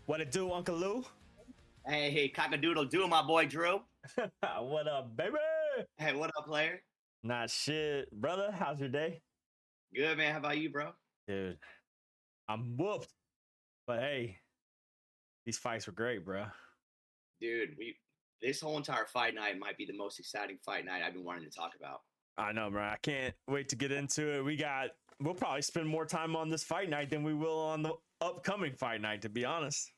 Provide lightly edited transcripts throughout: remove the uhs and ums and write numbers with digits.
What it do, Uncle Lou? Hey, cock-a-doodle do, my boy Drew. What up, baby? Hey, what up, player? Not shit, brother. How's your day? Good, man. How about you, bro? Dude, I'm whooped. But hey, these fights were great, bro. Dude, this whole entire fight night might be the most exciting fight night I've been wanting to talk about. I know, bro. I can't wait to get into it. We'll probably spend more time on this fight night than we will on the upcoming fight night, to be honest.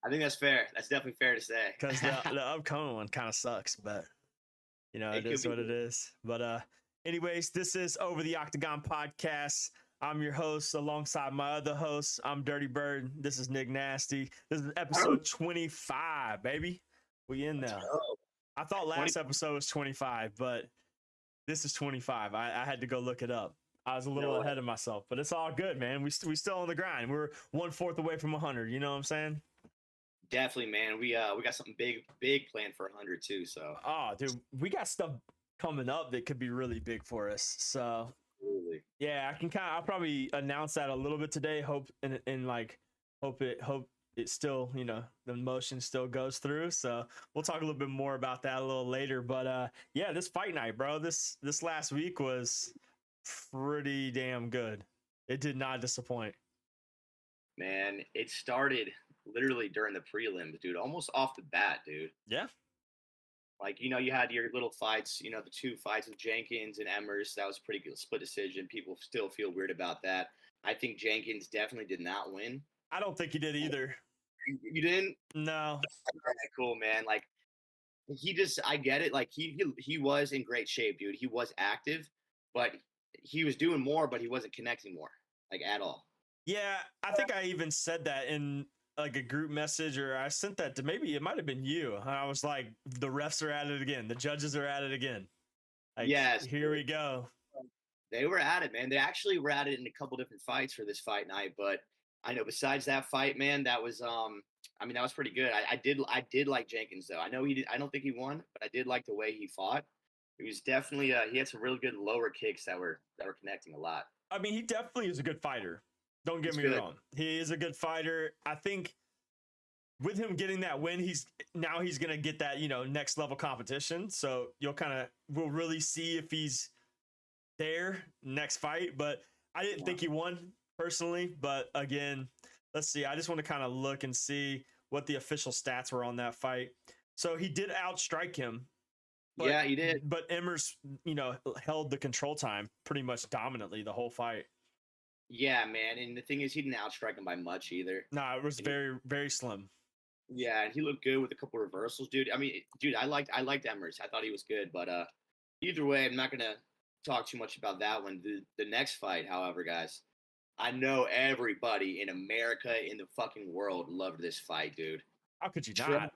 I think that's fair. That's definitely fair to say. Because the upcoming one kind of sucks, but you know, it is what it is. But anyways, this is Over the Octagon podcast. I'm your host alongside my other host. I'm Dirty Bird. This is Nick Nasty. This is episode 25, baby. We in there. I thought last episode was 25, but this is 25. I had to go look it up. I was a little ahead of myself, but it's all good, man. We still on the grind. We're 1/4 away from 100. You know what I'm saying? Definitely, man. We got something big planned for 100 too. So, dude, we got stuff coming up that could be really big for us. So, yeah, I'll probably announce that a little bit today. Hope it still, you know, the motion still goes through. So we'll talk a little bit more about that a little later. But yeah, this fight night, bro. This last week was pretty damn good. It did not disappoint. Man, it started literally during the prelims, dude. Almost off the bat, dude. Yeah. Like, you know, you had your little fights, you know, the two fights with Jenkins and Emmers. That was a pretty good split decision. People still feel weird about that. I think Jenkins definitely did not win. I don't think he did either. You didn't? No. Cool, man. Like, I get it. Like, he was in great shape, dude. He was active, but he was doing more, but he wasn't connecting more, like, at all. Yeah, I think I even said that in like a group message, or I sent that to, maybe it might have been you. And I was like, the refs are at it again. The judges are at it again. Like, yes. Here we go. They were at it, man. They actually were at it in a couple different fights for this fight night, but I know besides that fight, man, that was that was pretty good. I did like Jenkins though. I don't think he won, but I did like the way he fought. It was definitely he had some really good lower kicks that were connecting a lot. I mean, he definitely is a good fighter. Don't get me wrong. He is a good fighter. I think with him getting that win, he's going to get that, you know, next level competition. So we'll really see if he's there next fight. But I didn't think he won personally. But again, let's see. I just want to kind of look and see what the official stats were on that fight. So he did outstrike him. Yeah, he did. But Emmers, you know, held the control time pretty much dominantly the whole fight. Yeah, man. And the thing is, he didn't outstrike him by much either. No, it was very, very slim. Yeah, and he looked good with a couple reversals, dude. I mean, dude, I liked Emmers. I thought he was good, but either way, I'm not gonna talk too much about that one. The next fight, however, guys, I know everybody in America, in the fucking world, loved this fight, dude. How could you not?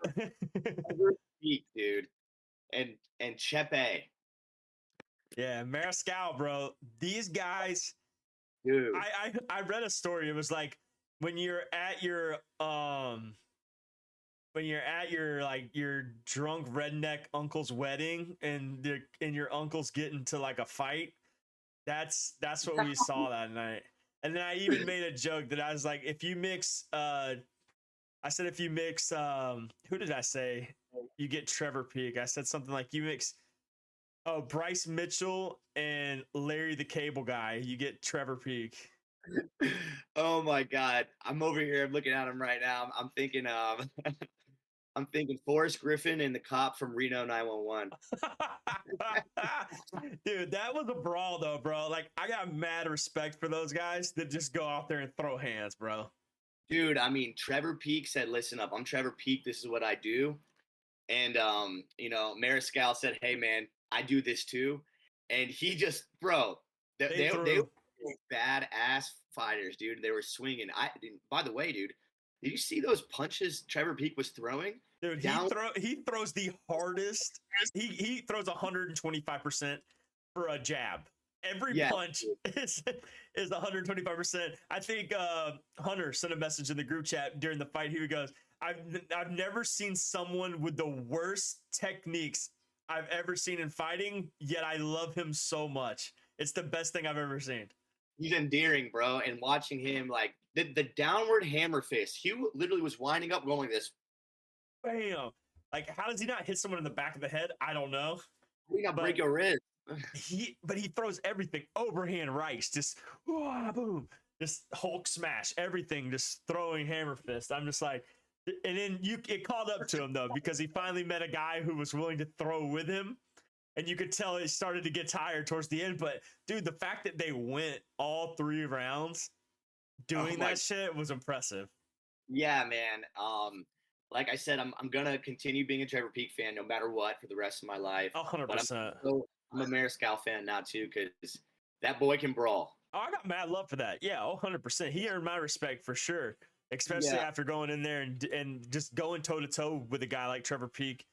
Dude, and Chepe. Yeah, Mariscal, bro. These guys. Dude, I read a story. It was like when you're at your like your drunk redneck uncle's wedding and your uncle's getting to like a fight. That's what we saw that night. And then I even made a joke that I was like, if you mix who did I say? You get Trevor Peak. I said something like you mix Bryce Mitchell and Larry the Cable Guy. You get Trevor Peak. Oh my God. I'm over here. I'm looking at him right now. I'm thinking I'm thinking Forrest Griffin and the cop from Reno 911. Dude, that was a brawl though, bro. Like, I got mad respect for those guys that just go out there and throw hands, bro. Dude, I mean, Trevor Peak said, listen up, I'm Trevor Peak. This is what I do. And, you know, Mariscal said, hey, man, I do this too. And he just, bro, they were badass fighters, dude. They were swinging. By the way, dude, did you see those punches Trevor Peak was throwing? Dude, he throws the hardest. He throws 125% for a jab. Every punch is 125%. I think Hunter sent a message in the group chat during the fight. He goes, I've never seen someone with the worst techniques I've ever seen in fighting, yet I love him so much. It's the best thing I've ever seen. he's endearing, bro. And watching him like the downward hammer fist, he literally was winding up going like this. Bam! Like, how does he not hit someone in the back of the head? I don't know. You got to break your wrist. But he throws everything overhand rights, just boom, just Hulk smash, everything, just throwing hammer fist. I'm just like, and then it called up to him though, because he finally met a guy who was willing to throw with him, and you could tell he started to get tired towards the end. But dude, the fact that they went all 3 rounds doing that shit was impressive. Yeah, man. Like I said, I'm gonna continue being a Trevor Peek fan no matter what for the rest of my life. 100%. I'm a Mariscal fan now too, because that boy can brawl. Oh, I got mad love for that. Yeah, 100%. He earned my respect for sure, especially after going in there and just going toe to toe with a guy like Trevor Peek,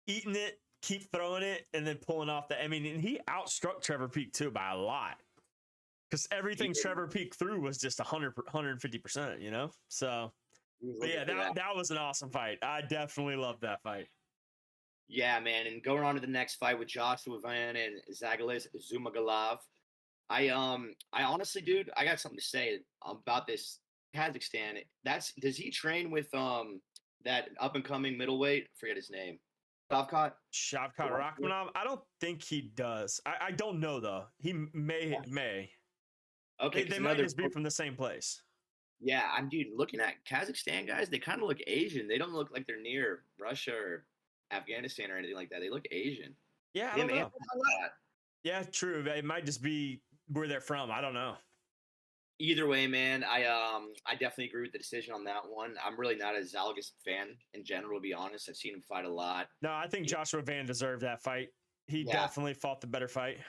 eating it, keep throwing it, and then pulling off the. I mean, and he outstruck Trevor Peek too by a lot, because everything Trevor Peek threw was just 150%. You know, so. But yeah, that was an awesome fight. I definitely loved that fight. Yeah, man. And going on to the next fight with Joshua Van and Zagalis Zumagulov. I honestly, dude, I got something to say about this Kazakhstan. Does he train with that up and coming middleweight? I forget his name. Shavkat Rakhmonov? I don't think he does. I don't know though. He may. Okay, they might just be from the same place. Yeah, I'm dude. Looking at Kazakhstan guys, they kind of look Asian. They don't look like they're near Russia or Afghanistan or anything like that. They look Asian. Yeah, I don't know. Yeah, true. It might just be where they're from. I don't know. Either way, man, I definitely agree with the decision on that one. I'm really not a Zalgas fan in general, to be honest. I've seen him fight a lot. No, I think Joshua Van deserved that fight. He definitely fought the better fight.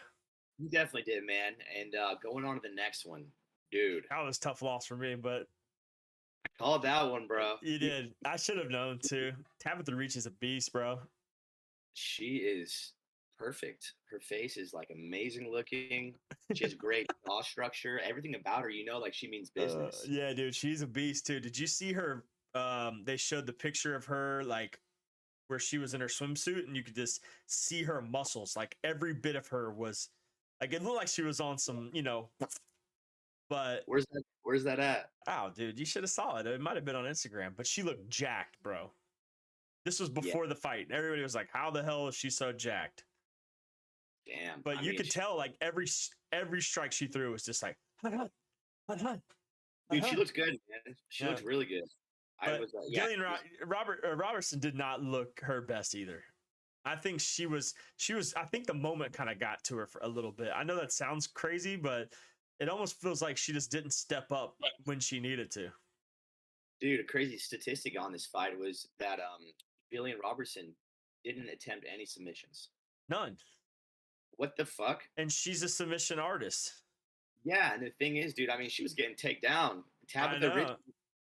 He definitely did, man. And going on to the next one, dude. That was a tough loss for me, but I called that one, bro. You did. I should have known too. Tabitha Reach is a beast, bro. She is perfect. Her face is like amazing looking. She has great jaw structure. Everything about her, like she means business. Yeah, dude, she's a beast too. Did you see her? They showed the picture of her like where she was in her swimsuit, and you could just see her muscles. Like every bit of her was like it looked like she was on some, But where's that at? Oh, dude, you should have saw it. It might have been on Instagram, but she looked jacked, bro. This was before the fight. Everybody was like, "How the hell is she so jacked?" Damn. But you could tell, like every strike she threw was just like, dude, she looks good, man. She looks really good. Gillian Robertson did not look her best either. I think she was. I think the moment kind of got to her for a little bit. I know that sounds crazy, but it almost feels like she just didn't step up when she needed to. Dude, a crazy statistic on this fight was that Gillian Robertson didn't attempt any submissions. None. What the fuck? And she's a submission artist. Yeah, and the thing is, dude, I mean, she was getting taken down. Tabitha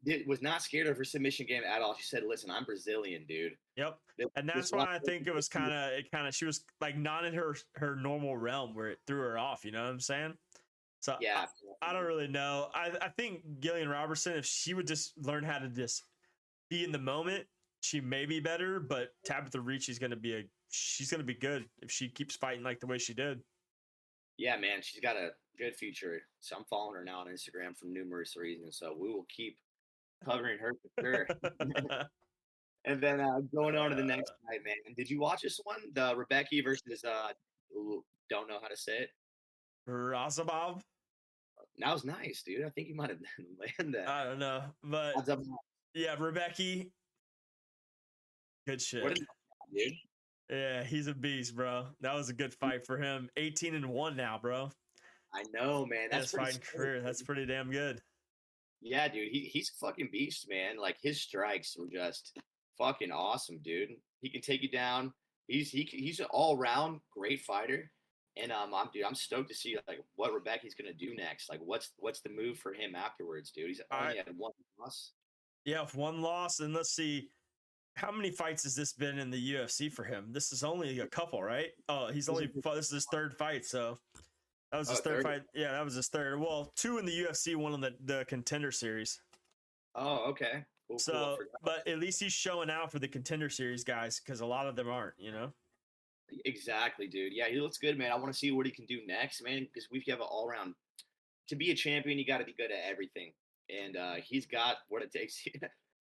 Rich was not scared of her submission game at all. She said, "Listen, I'm Brazilian, dude." Yep. And that's why I think it was kind of she was like not in her normal realm where it threw her off. You know what I'm saying? So yeah, I don't really know. I think Gillian Robertson, if she would just learn how to just be in the moment, she may be better. But Tabitha Reach is she's gonna be good if she keeps fighting like the way she did. Yeah, man, she's got a good future. So I'm following her now on Instagram for numerous reasons. So we will keep covering her for sure. And then going on to the next fight, man. Did you watch this one? The Rebecca versus don't know how to say it. Razabov. That was nice, dude. I think you might have landed that. I don't know, but yeah, Rebecca. Good shit, dude. Yeah, he's a beast, bro. That was a good fight for him. 18-1 now, bro. I know, man. That's fighting career. That's pretty damn good. Yeah, dude. He's a fucking beast, man. Like his strikes were just fucking awesome, dude. He can take you down. He's an all-round great fighter. And I'm stoked to see like what Rebecca's gonna do next. Like what's the move for him afterwards, dude? He's only had one loss. Yeah, one loss, and let's see, how many fights has this been in the UFC for him? This is only a couple, right? Oh, this is his third fight, so that was his third fight. Yeah, that was his third. Well, 2 in the UFC, 1 on the Contender Series. Oh, okay. Cool. But at least he's showing out for the Contender Series guys, because a lot of them aren't, Exactly, dude. Yeah, he looks good, man. I want to see what he can do next, man, because we have an all-around to be a champion, you got to be good at everything, and he's got what it takes.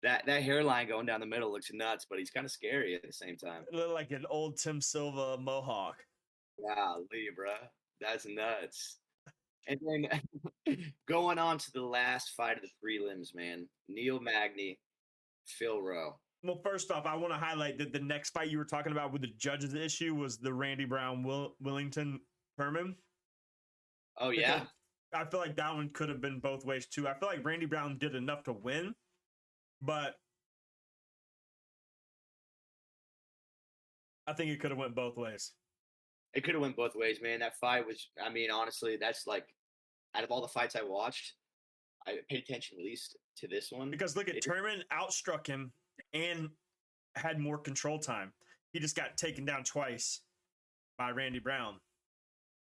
That hairline going down the middle looks nuts, but he's kind of scary at the same time. Look like an old Tim Silva mohawk. Golly, bro, that's nuts. And then going on to the last fight of the prelims, man. Neil Magny, Phil Rowe. Well, first off, I want to highlight that the next fight you were talking about with the judges issue was the Randy Brown Willington Herman. Oh yeah, I feel like that one could have been both ways too. I feel like Randy Brown did enough to win, but I think it could have went both ways. It could have went both ways, man. That fight was, I mean, honestly, that's like, out of all the fights I watched, I paid attention least to this one. Because look at Turman outstruck him and had more control time. He just got taken down twice by Randy Brown.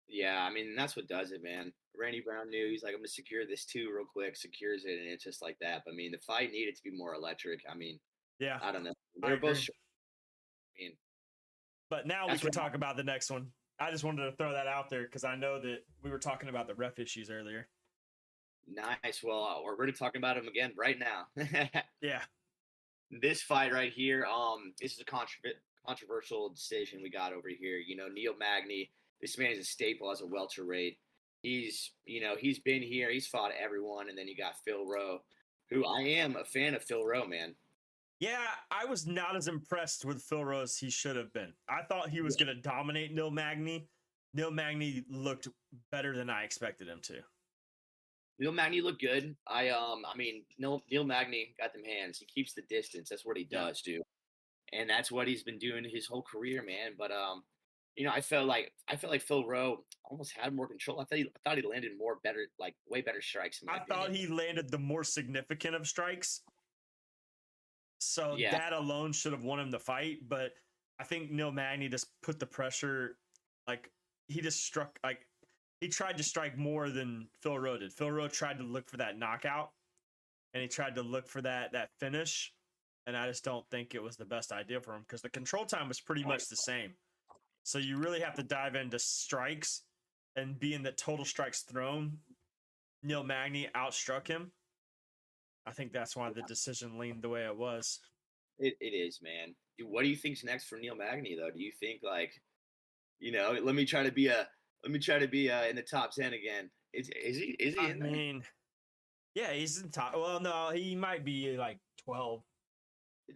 Yeah, I mean, that's what does it, man. Randy Brown knew, he's like, I'm going to secure this too real quick, secures it, and it's just like that. But I mean, the fight needed to be more electric. I mean, yeah, I don't know. They're both, I mean, but now we can talk about the next one. I just wanted to throw that out there because I know that we were talking about the ref issues earlier. Nice. Well, we're really talking about him again right now. Yeah. This fight right here, this is a controversial decision we got over here. You know, Neil Magny, this man is a staple as a welterweight. He's been here, he's fought everyone, and then you got Phil Rowe, who I am a fan of Phil Rowe, man. Yeah, I was not as impressed with Phil Rowe as he should have been. I thought he was going to dominate Neil Magny. Neil Magny looked better than I expected him to. Neil Magny looked good. I mean, Neil Magny got them hands. He keeps the distance. That's what he does, dude. And that's what he's been doing his whole career, man. But you know, I felt like Phil Rowe almost had more control. I thought he landed way better strikes. I thought he landed the more significant of strikes. So that alone should have won him the fight. But I think Neil Magny just put the pressure, like he just struck, like he tried to strike more than Phil Rowe did. Phil Rowe tried to look for that knockout, and he tried to look for that finish. And I just don't think it was the best idea for him because the control time was pretty much the same. So you really have to dive into strikes, and being that total strikes thrown, Neil Magny outstruck him. I think that's why the decision leaned the way it was. It is, man. What do you think's next for Neil Magny, though? Do you think, like, you know, let me try to be in the top 10 again? Is he in there? I mean, yeah, he's in top. Well, no, he might be like 12.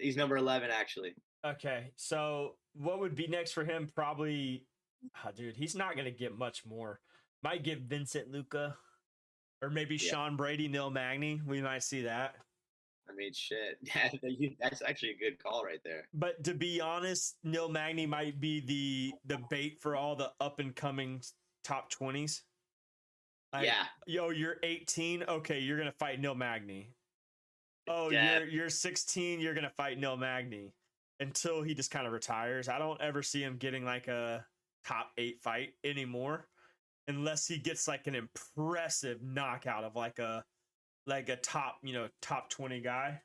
He's number 11, actually. Okay, so what would be next for him? Probably, dude, he's not gonna get much more. Might get Vincent Luca. Or maybe Sean Brady, Neil Magny. We might see that. I mean, shit. That's actually a good call right there. But to be honest, Neil Magny might be the bait for all the up-and-coming top 20s. Like, yo, you're 18. Okay, you're going to fight Neil Magny. Oh, you're 16. You're going to fight Neil Magny. Until he just kind of retires. I don't ever see him getting like a top 8 fight anymore. Unless he gets like an impressive knockout of like a top 20 guy.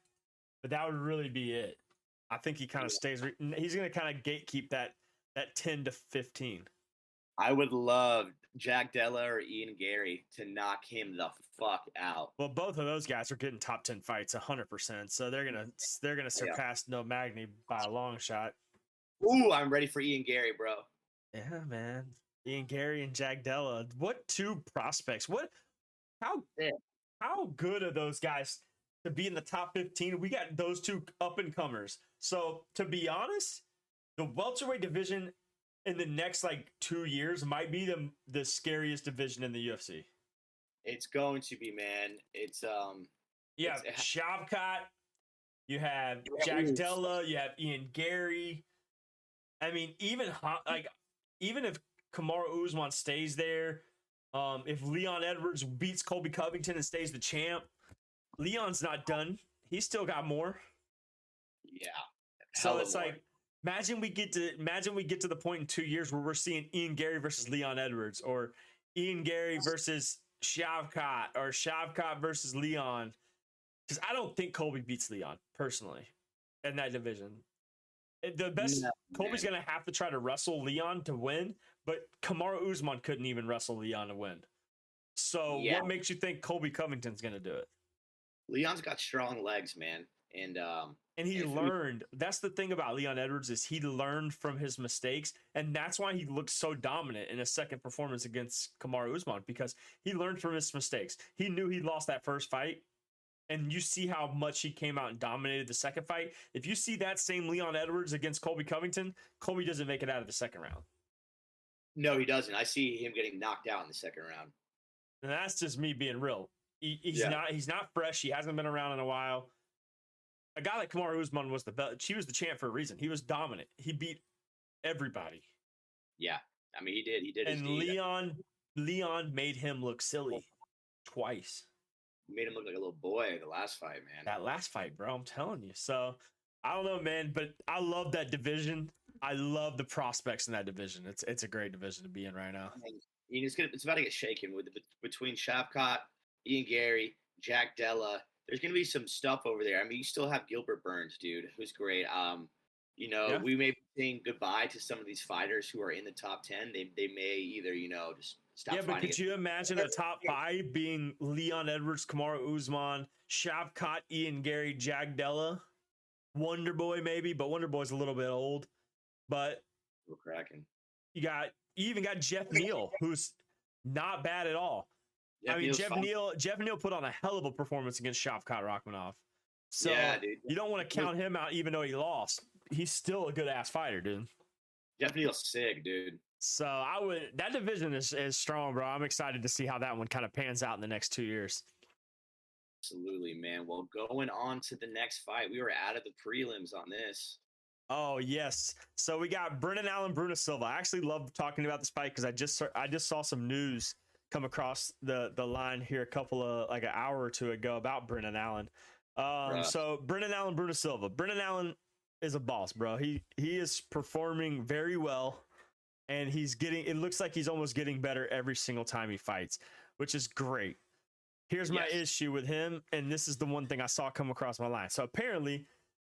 But that would really be it. I think he kind of stays. He's going to kind of gatekeep that 10 to 15. I would love Jack Della or Ian Gary to knock him the fuck out. Well, both of those guys are getting top 10 fights 100%. So they're gonna surpass Neil Magny by a long shot. Ooh, I'm ready for Ian Gary, bro. Yeah, man. Ian Gary and Jack Della. What two prospects? How good are those guys to be in the top 15? We got those two up and comers. So to be honest, the welterweight division in the next like 2 years might be the scariest division in the UFC. It's going to be, man. It's you have Shavkat, you have Jack Della, you have Ian Gary. I mean, even if Kamaru Usman stays there, if Leon Edwards beats Colby Covington and stays the champ, Leon's not done. He's still got more. Yeah. So it's like, imagine we get to the point in 2 years where we're seeing Ian Gary versus Leon Edwards, or Ian Gary versus Shavkat, or Shavkat versus Leon. Because I don't think Colby beats Leon personally in that division. The best Colby's gonna have to try to wrestle Leon to win, but Kamaru Usman couldn't even wrestle Leon to win. So Yeah. what makes you think Colby Covington's going to do it? Leon's got strong legs, man. And he learned. That's the thing about Leon Edwards is he learned from his mistakes, and that's why he looked so dominant in his second performance against Kamaru Usman, because he learned from his mistakes. He knew he lost that first fight, and you see how much he came out and dominated the second fight. If you see that same Leon Edwards against Colby Covington, Colby doesn't make it out of the second round. No, he doesn't. I see him getting knocked out in the second round. And that's just me being real. He's not fresh. He hasn't been around in a while. A guy like Kamaru Usman was he was the champ for a reason. He was dominant. He beat everybody. Yeah. I mean, he did. He did. And Leon made him look silly twice. He made him look like a little boy the last fight, man. That last fight, bro. I'm telling you. So I don't know, man, but I love that division. I love the prospects in that division. It's a great division to be in right now. It's about to get shaken between Shavkat, Ian Gary, Jack Della. There's going to be some stuff over there. I mean, you still have Gilbert Burns, dude, who's great. We may be saying goodbye to some of these fighters who are in the top 10. They may either, just stop fighting. Yeah, but could you imagine a top 5 being Leon Edwards, Kamaru Usman, Shavkat, Ian Gary, Jack Della, Wonder Boy maybe, but Wonder Boy's a little bit old. But we're cracking. You even got Jeff Neal, who's not bad at all. Jeff Neal put on a hell of a performance against Shavkat Rakhmonov. So yeah, dude. You don't want to count him out, even though he lost. He's still a good ass fighter, dude. Jeff Neal's sick, dude. So that division is strong, bro. I'm excited to see how that one kind of pans out in the next 2 years. Absolutely, man. Well, going on to the next fight, we were out of the prelims on this. Oh yes. So we got Brendan Allen, Bruno Silva. I actually love talking about this fight because I just saw some news come across the line here an hour or two ago about Brendan Allen. So Brendan Allen, Bruno Silva. Brendan Allen is a boss, bro. He is performing very well, and it looks like he's almost getting better every single time he fights, which is great. Here's my issue with him, and this is the one thing I saw come across my line. So apparently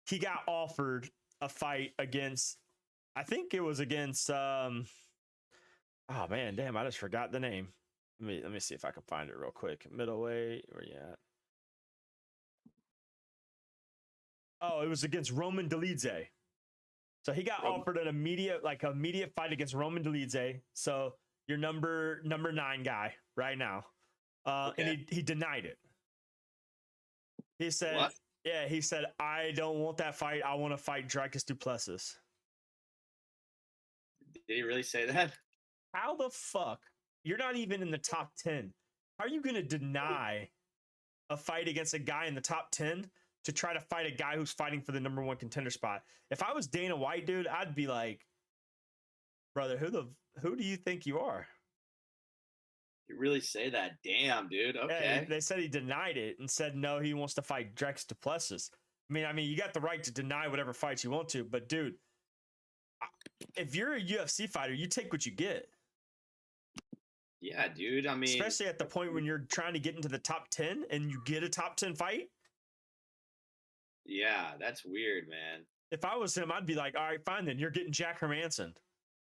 he got offered a fight against, I think it was against oh man, damn, I just forgot the name. Let me see if I can find it real quick. Middleweight, where you at? Oh, it was against Roman Dolidze. So he got offered an immediate fight against Roman Dolidze. So your number 9 guy right now. And he denied it. He said, what? Yeah, he said, I don't want that fight. I want to fight Dricus du Plessis. Did he really say that? How the fuck? You're not even in the top 10. How are you going to deny a fight against a guy in the top 10 to try to fight a guy who's fighting for the number 1 contender spot? If I was Dana White, dude, I'd be like, brother, who do you think you are? You really say that? Damn, dude. Okay. Yeah, they said he denied it and said no, he wants to fight Dricus du Plessis. I mean, you got the right to deny whatever fights you want to, but dude, if you're a UFC fighter, you take what you get. Yeah, dude. I mean, especially at the point when you're trying to get into the top 10 and you get a top 10 fight. Yeah, that's weird, man. If I was him, I'd be like, all right, fine, then you're getting Jack Hermanson.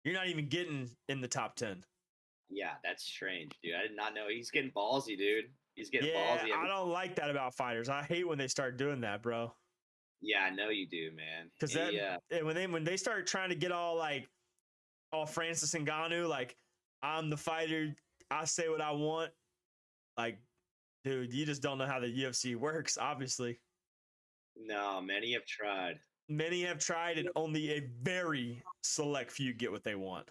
You're not even getting in the top 10. Yeah, that's strange, dude. I did not know. He's getting ballsy, dude. He's getting ballsy. I don't like that about fighters. I hate when they start doing that, bro. Yeah, I know you do, man. Because when they start trying to get all Francis Ngannou, like, I'm the fighter, I say what I want. Like, dude, you just don't know how the UFC works, obviously. No, many have tried. Many have tried, and only a very select few get what they want.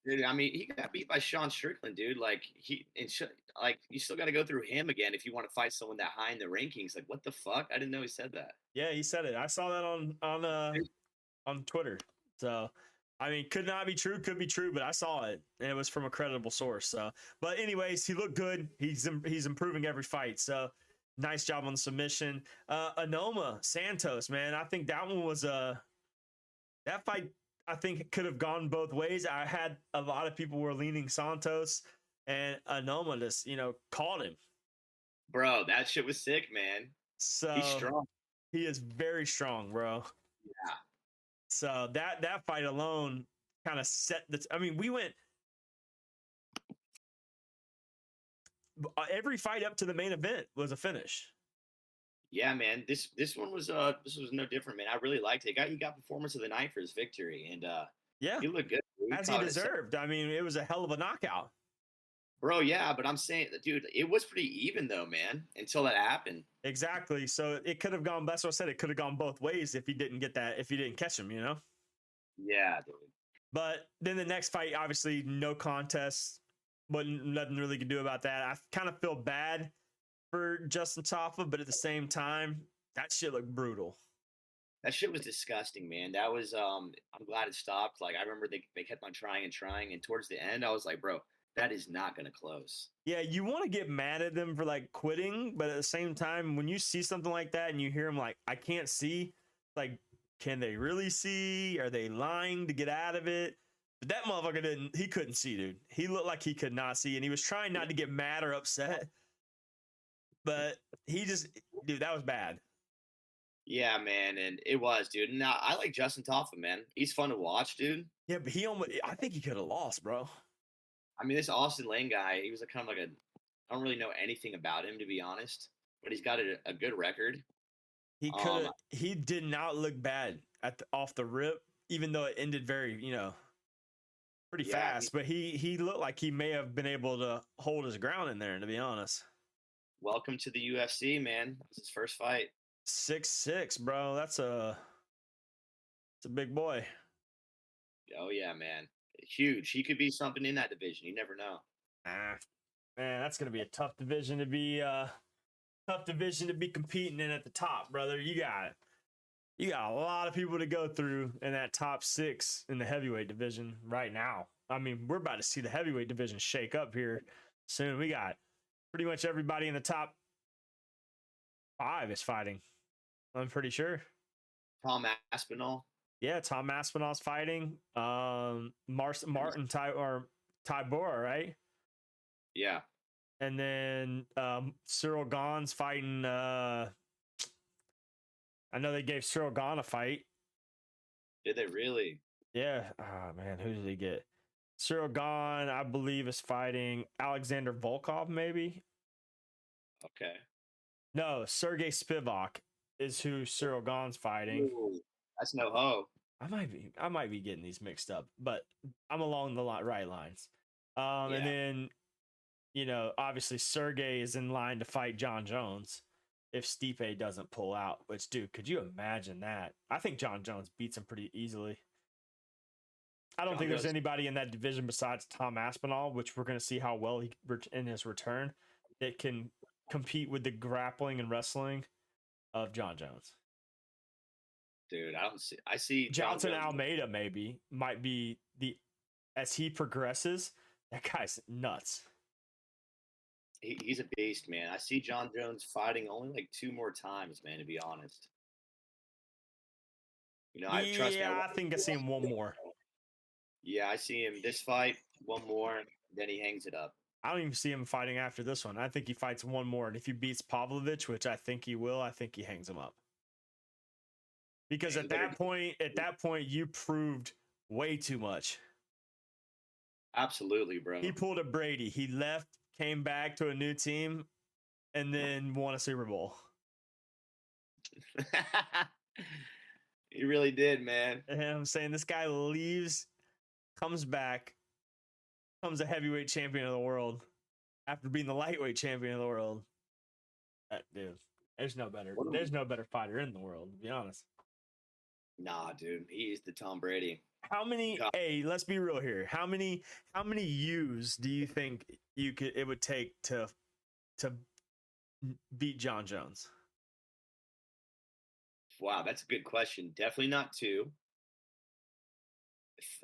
Dude, I mean, he got beat by Sean Strickland, dude. You still got to go through him again if you want to fight someone that high in the rankings. Like, what the fuck? I didn't know he said that. Yeah, he said it. I saw that on Twitter. So, I mean, could not be true, could be true, but I saw it, and it was from a credible source. So, but anyways, he looked good. He's improving every fight. So, nice job on the submission. Anoma Santos, man, I think that one was that fight. I think it could have gone both ways. I had a lot of people were leaning Santos, and Anoma just, caught him. Bro, that shit was sick, man. So he's strong. He is very strong, bro. Yeah. So that fight alone kind of set the. I mean, every fight up to the main event was a finish. Yeah, man. This one was no different, man. I really liked it. He got performance of the night for his victory, and Yeah, he looked good. as he deserved. I mean, it was a hell of a knockout. Bro, yeah, but I'm saying, dude, it was pretty even though, man, until that happened. Exactly. So it could have gone. That's what I said. It could have gone both ways if he didn't get that. If he didn't catch him, Yeah, dude. But then the next fight, obviously, no contest. But nothing really could do about that. I kind of feel bad for Justin Taffa, but at the same time, that shit looked brutal. That shit was disgusting, man. That was I'm glad it stopped. Like I remember they kept on trying, and towards the end, I was like, bro, that is not gonna close. Yeah, you want to get mad at them for like quitting, but at the same time, when you see something like that and you hear them like, I can't see, like, can they really see? Are they lying to get out of it? But that motherfucker he couldn't see, dude. He looked like he could not see, and he was trying not to get mad or upset. But dude, that was bad. Yeah, man, and it was, dude. Now I like Justin Taffa, man. He's fun to watch, dude. Yeah, but I think he could have lost, bro. I mean, this Austin Lane guy, he was kind of like I don't really know anything about him, to be honest, but he's got a good record. He did not look bad off the rip, even though it ended very, pretty fast. But he looked like he may have been able to hold his ground in there, to be honest. Welcome to the UFC, man. It's his first fight. 6'6", bro. It's a big boy. Oh yeah, man. Huge. He could be something in that division. You never know. Man, that's gonna be a tough division to be competing in at the top, brother. You got a lot of people to go through in that top 6 in the heavyweight division right now. I mean, we're about to see the heavyweight division shake up here soon. We got pretty much everybody in the top 5 is fighting. I'm pretty sure. Tom Aspinall. Yeah, Tom Aspinall's fighting. Martin Tybura, right? Yeah. And then Cyril Gane's fighting. I know they gave Cyril Gane a fight. Did they really? Yeah. Oh man, who did he get? Cyril Gane, I believe, is fighting Alexander Volkov, maybe. Okay. No, Sergey Spivak is who Cyril Gane's fighting. Ooh, that's no ho. I might be getting these mixed up, but I'm along the right lines. And then, obviously Sergey is in line to fight John Jones if Stipe doesn't pull out. Which, dude, could you imagine that? I think John Jones beats him pretty easily. I don't think there's anybody in that division besides Tom Aspinall, which we're going to see how well he in his return that can compete with the grappling and wrestling of John Jones. Dude, I see Johnson Almeida might be as he progresses, that guy's nuts. He's a beast, man. I see John Jones fighting only like 2 more times, man, to be honest. I think I see him one more. Yeah, I see him this fight, one more, then he hangs it up. I don't even see him fighting after this one. I think he fights one more, and if he beats Pavlovich, which I think he will, I think he hangs him up. Because at that point, you proved way too much. Absolutely, bro. He pulled a Brady. He left, came back to a new team, and then won a Super Bowl. He really did, man. And I'm saying this guy leaves, comes back, becomes a heavyweight champion of the world after being the lightweight champion of the world. Dude, there's no better fighter in the world, to be honest. Nah, dude, he's the Tom Brady. Hey, let's be real here. How many U's do you think it would take to beat John Jones? Wow, that's a good question. Definitely not 2.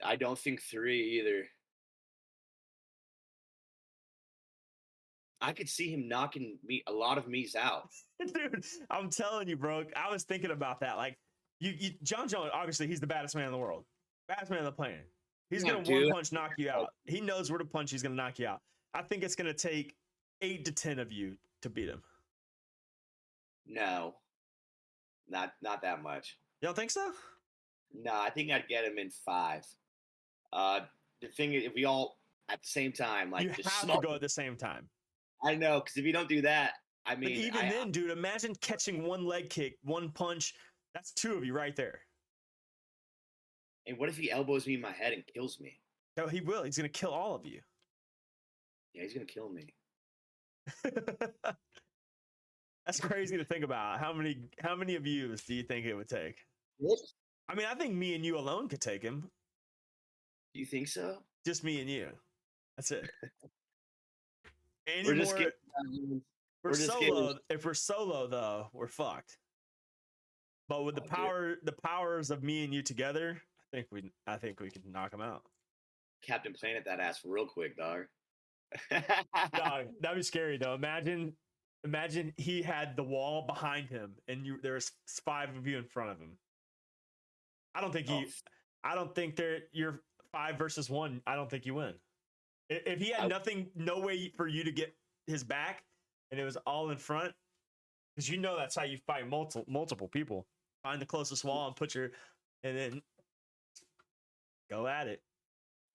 I don't think 3 either. I could see him knocking a lot of me's out. Dude, I'm telling you, bro. I was thinking about that. Like, John Jones, obviously, he's the baddest man in the world. Baddest man on the planet. He's going to one punch knock you out. He knows where to punch. He's going to knock you out. I think it's going to take 8 to 10 of you to beat him. No. Not that much. You don't think so? No, I think I'd get him in 5. The thing is, if we all at the same time, like, you have to go at the same time. I know, because if you don't do that, I But mean, even then, dude, imagine catching one leg kick, one punch. That's two of you right there. and what if he elbows me in my head and kills me? No, he will. He's gonna kill all of you. Yeah, he's gonna kill me. That's crazy to think about. How many of you do you think it would take? What? I mean, I think me and you alone could take him. Do you think so? Just me and you. That's it. Any We're just more? kidding. We're solo. If we're solo, though, we're fucked. But with the powers of me and you together, I think we can knock him out. Captain Planet that ass real quick, dog. Dog, that'd be scary though. Imagine he had the wall behind him and there's 5 of you in front of him. I don't think you're 5 versus 1. I don't think you win. If he had no way for you to get his back and it was all in front, because you know that's how you fight multiple people. Find the closest wall and and then go at it.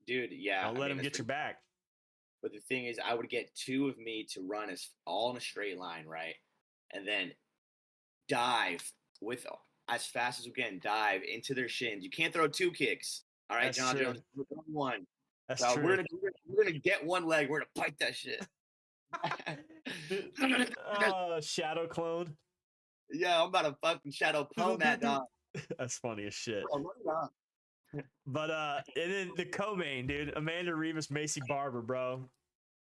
Dude, yeah. I'll let him get your back. But the thing is, I would get 2 of me to run all in a straight line, right? And then dive as fast as we can, dive into their shins. You can't throw 2 kicks. All right, That's John true. Jones, one. That's so true. We're gonna get one leg. We're gonna bite that shit. Shadow clone. Yeah, I'm about to fucking shadow clone that dog. That's funny as shit. But and then the co-main, dude, Amanda Rivas, Macy Barber, bro.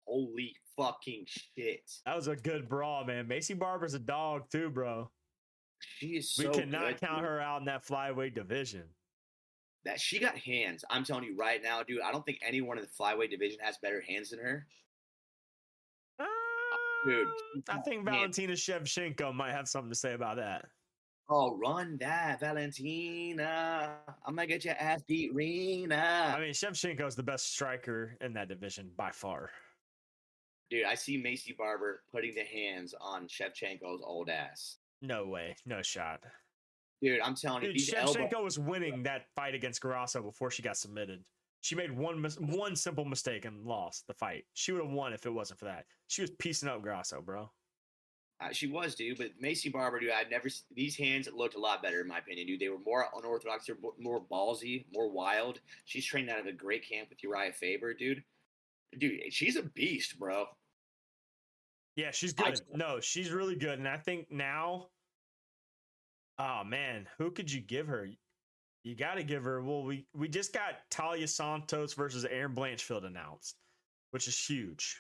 Holy fucking shit! That was a good brawl, man. Macy Barber's a dog too, bro. She is so We cannot good, count dude. her out in that flyweight division. That she got hands. I'm telling you right now, dude. I don't think anyone in the flyweight division has better hands than her. Dude, I think Valentina Shevchenko might have something to say about that. Oh, run that, Valentina. I'm going to get your ass beat, Rena. I mean, Shevchenko is the best striker in that division by far. Dude, I see Macy Barber putting the hands on Shevchenko's old ass. No way. No shot. Dude, I'm telling you. Shevchenko was winning that fight against Grasso before she got submitted. She made one simple mistake and lost the fight. She would have won if it wasn't for that. She was piecing up Grasso, bro. She was, dude. But Macy Barber, dude, these hands looked a lot better, in my opinion, dude. They were more unorthodox, they were more ballsy, more wild. She's trained out of a great camp with Uriah Faber, dude. Dude, she's a beast, bro. Yeah, she's good. No, she's really good. And I think now, oh, man, who could you give her? You got to give her. Well, we just got Talia Santos versus Erin Blanchfield announced, which is huge.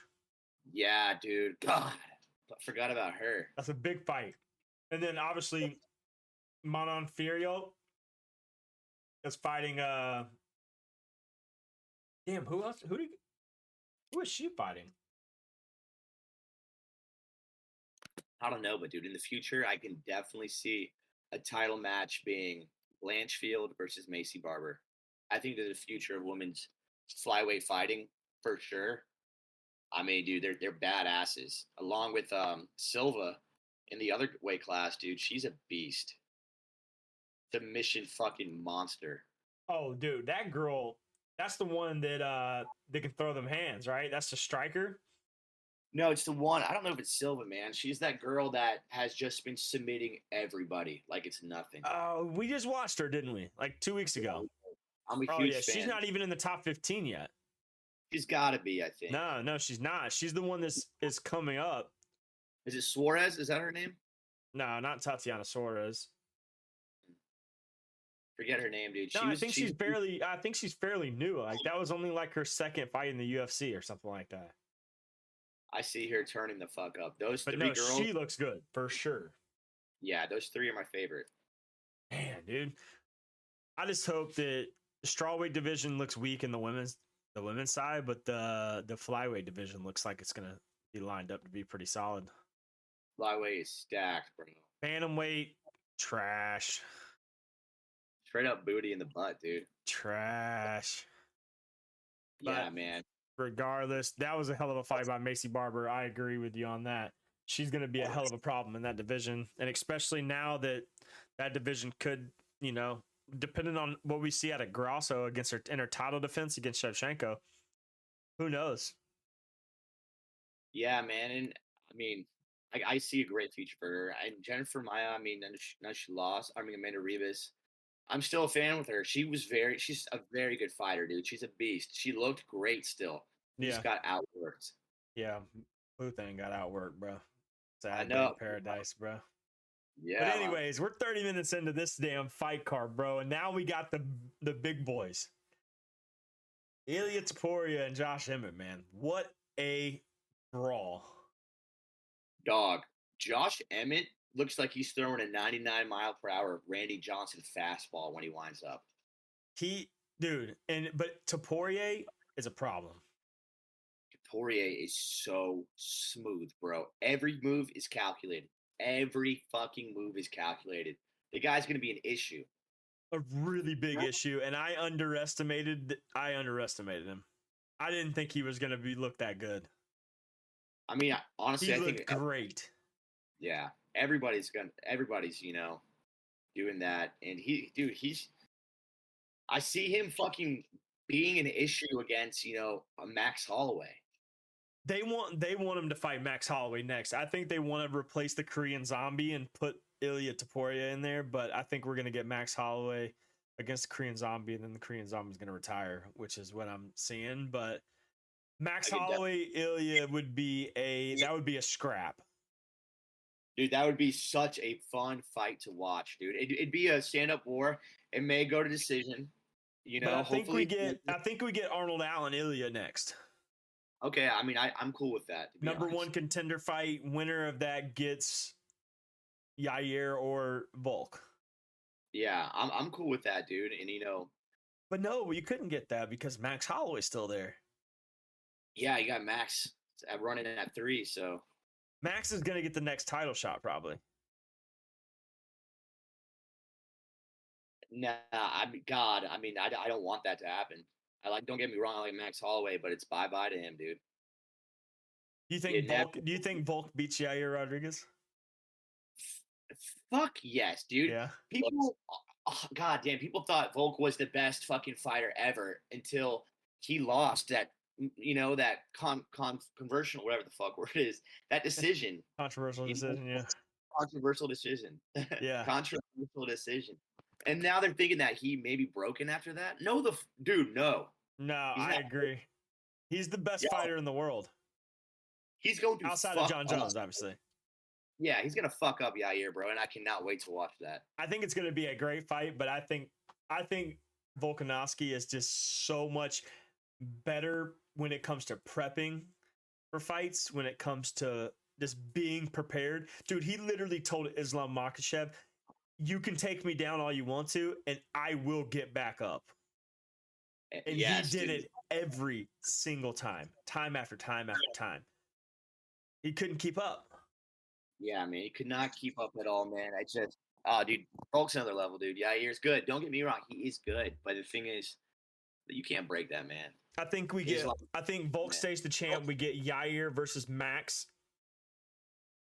Yeah, dude. God, I forgot about her. That's a big fight. And then obviously, Manon Fiorot is fighting. Damn, who else? Who is she fighting? I don't know, but dude, in the future, I can definitely see a title match being Blanchfield versus Macy Barber. I think they're the future of women's flyweight fighting for sure. I mean, dude, they're badasses. Along with Silva in the other weight class, dude, she's a beast. Submission fucking monster. Oh, dude, that girl, that's the one that they can throw them hands, right? That's the striker. No, it's the one. I don't know if it's Silva, man. She's that girl that has just been submitting everybody like it's nothing. We just watched her, didn't we? Like 2 weeks ago. I'm a huge fan. She's not even in the top 15 yet. She's got to be, I think. No, she's not. She's the one that is coming up. Is it Suarez? Is that her name? No, not Tatiana Suarez. Forget her name, dude. I think she's fairly new. Like that was only like her second fight in the UFC or something like that. I see her turning the fuck up. Those three girls. She looks good for sure. Yeah, those 3 are my favorite. Man, dude. I just hope that the strawweight division looks weak in the women's side, but the flyweight division looks like it's gonna be lined up to be pretty solid. Flyweight is stacked, bro. Bantamweight, trash. Straight up booty in the butt, dude. Trash. Yeah, man. Regardless, that was a hell of a fight by Macy Barber. I agree with you on that. She's going to be a hell of a problem in that division. And especially now that division could, depending on what we see out of Grasso in her title defense against Shevchenko, who knows? Yeah, man, and I mean, I see a great future for her. And Jennifer Maya, I mean, now she lost. I mean, Amanda Ribas. I'm still a fan with her. She's a very good fighter, dude. She's a beast. She looked great still. She just Yeah. got outworked. Yeah. Booth ain't got outworked, bro. I Sad day know. in paradise, bro. But Yeah, man. anyways, we're 30 minutes into this damn fight card, bro. And now we got the big boys. Ilya Taporia and Josh Emmett, man. What a brawl. Dog. Josh Emmett looks like he's throwing a 99-mile-per-hour Randy Johnson fastball when he winds up. But Taporia is a problem. Poirier is so smooth, bro. Every move is calculated. Every fucking move is calculated. The guy's going to be an issue. A really big issue, and I underestimated him. I didn't think he was going to look that good. I mean, honestly, I think great. Yeah, everybody's doing that, and I see him fucking being an issue against a Max Holloway. They want him to fight Max Holloway next. I think they want to replace the Korean Zombie and put Ilya Taporia in there, but I think we're going to get Max Holloway against the Korean Zombie, and then the Korean Zombie is going to retire, which is what I'm seeing. But Max Holloway, Ilya would be a scrap. Dude, that would be such a fun fight to watch, dude. It'd be a stand-up war. It may go to decision. But I think we get Arnold Allen Ilya next. Okay, I mean, I'm cool with that. Number one contender fight. Winner of that gets Yair or Volk. Yeah, I'm cool with that, dude. And but no, you couldn't get that because Max Holloway's still there. Yeah, you got Max running at 3, so Max is gonna get the next title shot probably. Nah, I don't want that to happen. Don't get me wrong, I like Max Holloway, but it's bye-bye to him, dude. Do you think Volk beats Yair Rodriguez? Fuck yes, dude. Yeah. People thought Volk was the best fucking fighter ever until he lost that conversational, whatever the fuck word is, that decision. Controversial decision, yeah. Controversial decision. Yeah. Controversial decision. And now they're thinking that he may be broken after that. No, no. No, I agree. He's the best fighter in the world. He's going to outside of John Jones, obviously. Yeah, he's gonna fuck up Yair, bro, and I cannot wait to watch that. I think it's gonna be a great fight, but I think Volkanovski is just so much better when it comes to prepping for fights, when it comes to just being prepared. Dude, he literally told Islam Makhachev, you can take me down all you want to, and I will get back up. And yes, he did it every single time after time after time. He couldn't keep up. Yeah, man, he could not keep up at all, man. Dude, Volk's another level, dude. Yair's good. Don't get me wrong, he is good. But the thing is, you can't break that, man. I think Volk stays the champ. We get Yair versus Max,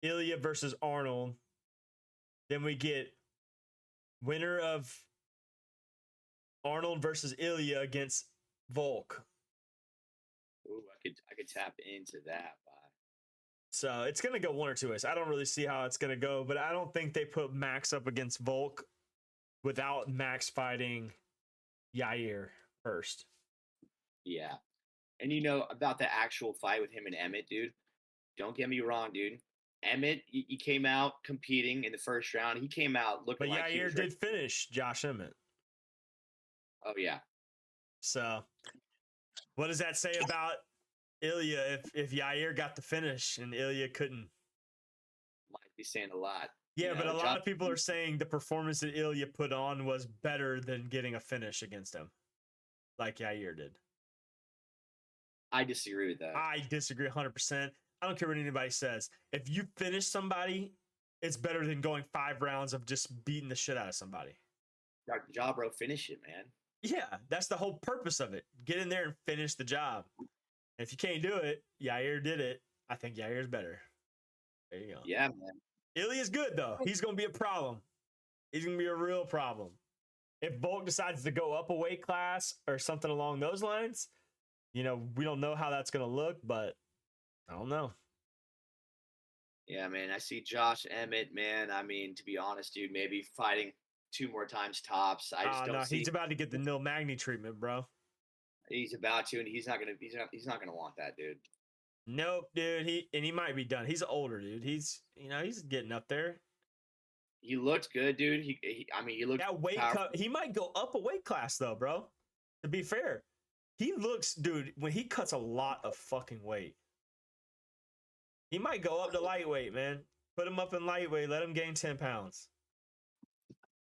Ilya versus Arnold. Then we get winner of Arnold versus Ilya against Volk. Ooh, I could tap into that. So it's going to go one or two ways. I don't really see how it's going to go, but I don't think they put Max up against Volk without Max fighting Yair first. Yeah. And about the actual fight with him and Emmett, dude, don't get me wrong, dude. Emmett, he came out competing in the first round. He came out looking like Yair did finish Josh Emmett. Oh, yeah. So what does that say about Ilya if Yair got the finish and Ilya couldn't? Might be saying a lot. Yeah, but a lot of people are saying the performance that Ilya put on was better than getting a finish against him, like Yair did. I disagree with that. I disagree 100%. I don't care what anybody says. If you finish somebody, it's better than going 5 rounds of just beating the shit out of somebody. Dr. Job, bro, finish it, man. Yeah, that's the whole purpose of it. Get in there and finish the job. If you can't do it, Yair did it. I think Yair's better. There you go. Yeah, man. Ilya's good, though. He's going to be a problem. He's going to be a real problem. If Volk decides to go up a weight class or something along those lines, we don't know how that's going to look, but I don't know. Yeah, man. I see Josh Emmett, man. I mean, to be honest, dude, maybe fighting 2 more times tops. I just Oh don't no, see he's about to get the Nil Magny treatment, bro. he's about to, and he's not gonna want that, dude. Nope, dude. He might be done. He's older, dude. He's getting up there. He looked good, dude. I mean, he looked That weight powerful. cut, he might go up a weight class though, bro. To be fair, he looks, dude. When he cuts a lot of fucking weight, he might go up to lightweight, man. Put him up in lightweight. Let him gain 10 pounds.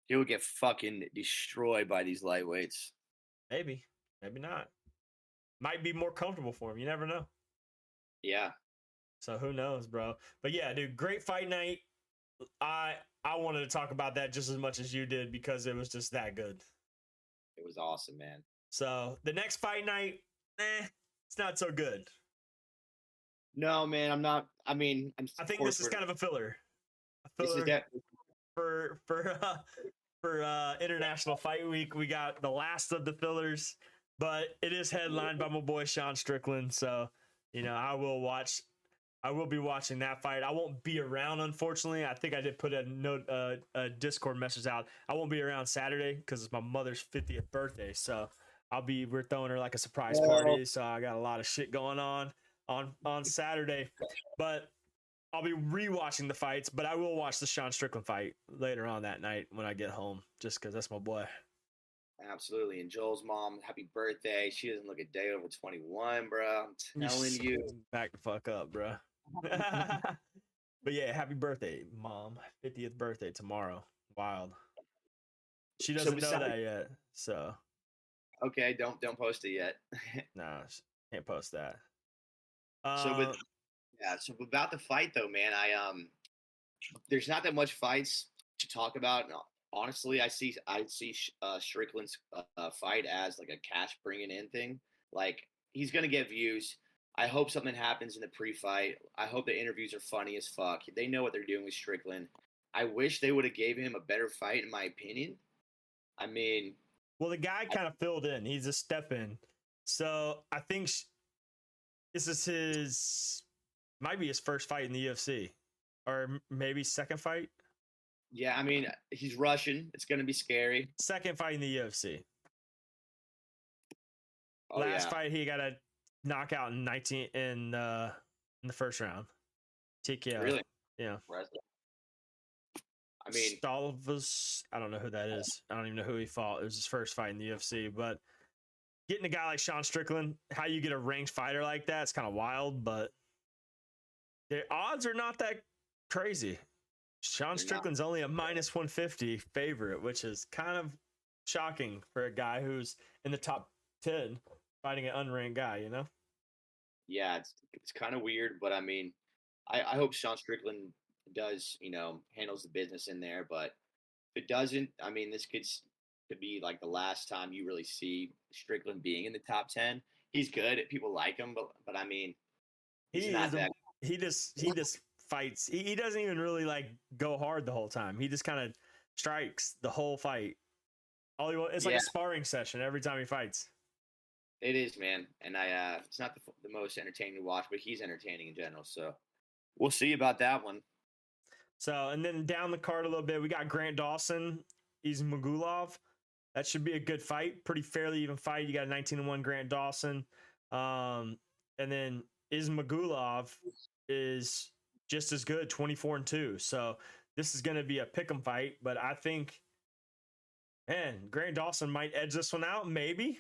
He'll get fucking destroyed by these lightweights. Maybe, maybe not. Might be more comfortable for him. You never know. Yeah. So who knows, bro? But yeah, dude, great fight night. I wanted to talk about that just as much as you did because it was just that good. It was awesome, man. So the next fight night, it's not so good. No, man, I'm not. I mean, I think this is kind of a filler. This is that. For International Fight Week. We got the last of the fillers, but it is headlined by my boy Sean Strickland. So, I will be watching that fight. I won't be around, unfortunately. I think I did put a Discord message out. I won't be around Saturday because it's my mother's 50th birthday. So we're throwing her like a surprise party. So I got a lot of shit going on Saturday, but I'll be rewatching the fights, but I will watch the Sean Strickland fight later on that night when I get home, just because that's my boy. Absolutely. And Joel's mom, happy birthday. She doesn't look a day over 21, bro. I'm telling you. Back the fuck up, bro. But yeah, happy birthday, mom. 50th birthday tomorrow. Wild. She doesn't know that yet, so. Okay, don't post it yet. Nah, can't post that. So about the fight though, man, there's not that much fights to talk about. Honestly, I see Strickland's fight as like a cash bringing in thing. Like he's gonna get views. I hope something happens in the pre-fight. I hope the interviews are funny as fuck. They know what they're doing with Strickland. I wish they would have gave him a better fight, in my opinion. I mean, well, the guy kind of filled in. He's a step in, so I think this is might be his first fight in the UFC, or maybe second fight. Yeah, I mean, he's Russian. It's going to be scary. Second fight in the UFC. Oh, Last fight, he got a knockout in the first round. TKO. Really? Yeah. I mean, Stalvas, I don't know who that is. I don't even know who he fought. It was his first fight in the UFC. But getting a guy like Sean Strickland, how you get a ranked fighter like that, it's kind of wild. But the odds are not that crazy. Sean Strickland's only a minus 150 favorite, which is kind of shocking for a guy who's in the top 10 fighting an unranked guy, Yeah, it's kind of weird, but I mean, I hope Sean Strickland does, handles the business in there. But if it doesn't, I mean, this could be like the last time you really see Strickland being in the top 10. He's good. People like him, but I mean, he just fights. He doesn't even really like go hard the whole time. He just kind of strikes the whole fight. It's like a sparring session every time he fights. It is, man, and it's not the most entertaining to watch, but he's entertaining in general. So we'll see about that one. So, and then down the card a little bit, we got Grant Dawson, Ismagulov. That should be a good fight. Pretty fairly even fight. You got a 19-1 Grant Dawson. And then Ismagulov is just as good, 24-2. So this is going to be a pick'em fight, but I think, man, Grant Dawson might edge this one out, maybe.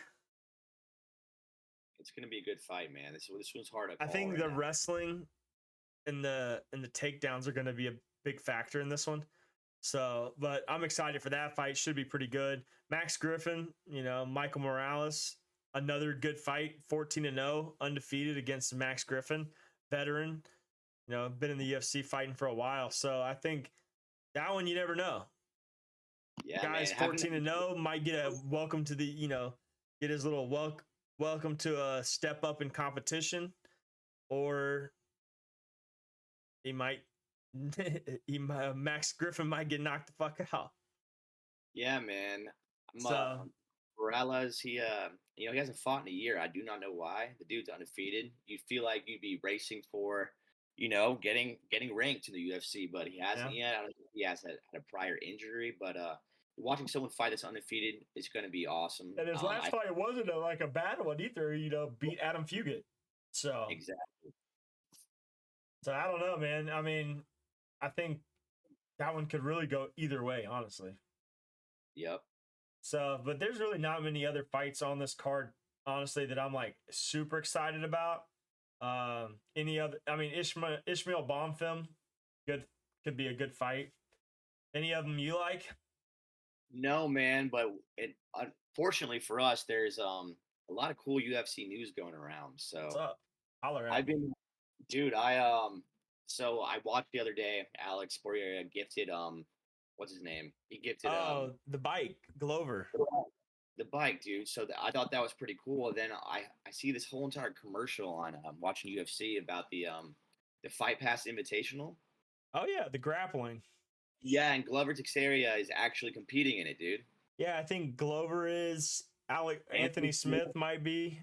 It's going to be a good fight, man. This one's hard to call. I think the wrestling and the takedowns are going to be a big factor in this one. So, but I'm excited for that fight. Should be pretty good. Max Griffin, Michael Morales, another good fight. 14-0, undefeated against Max Griffin, veteran. Been in the UFC fighting for a while. So I think that one, you never know. Yeah, guys, 14-0 might get a welcome to the, get his little welcome to a step up in competition, or Max Griffin might get knocked the fuck out. Yeah, man. Morales, he hasn't fought in a year. I do not know why. The dude's undefeated. You feel like you'd be racing for getting ranked in the UFC, but he hasn't Yeah. yet. I don't think he has had a prior injury, but watching someone fight that's undefeated is going to be awesome. And his last fight wasn't like a bad one either. Beat Adam Fugit. So Exactly. So I don't know, man. I mean, I think that one could really go either way, honestly. Yep. So, but there's really not many other fights on this card, honestly, that I'm like super excited about. Any other? I mean, Ishmael Bonfim, good, could be a good fight. Any of them you like? No, man, but unfortunately for us, there's a lot of cool UFC news going around. So What's up? Holler at I've me. been, dude. So I watched the other day. Alex Poirier gifted what's his name? He gifted the bike, Glover. the bike, dude. So I thought that was pretty cool. Then I see this whole entire commercial on watching UFC about the Fight Pass Invitational. Oh yeah, the grappling. Yeah, and Glover Teixeira is actually competing in it, dude. Yeah, I think Glover is. Anthony Smith might be.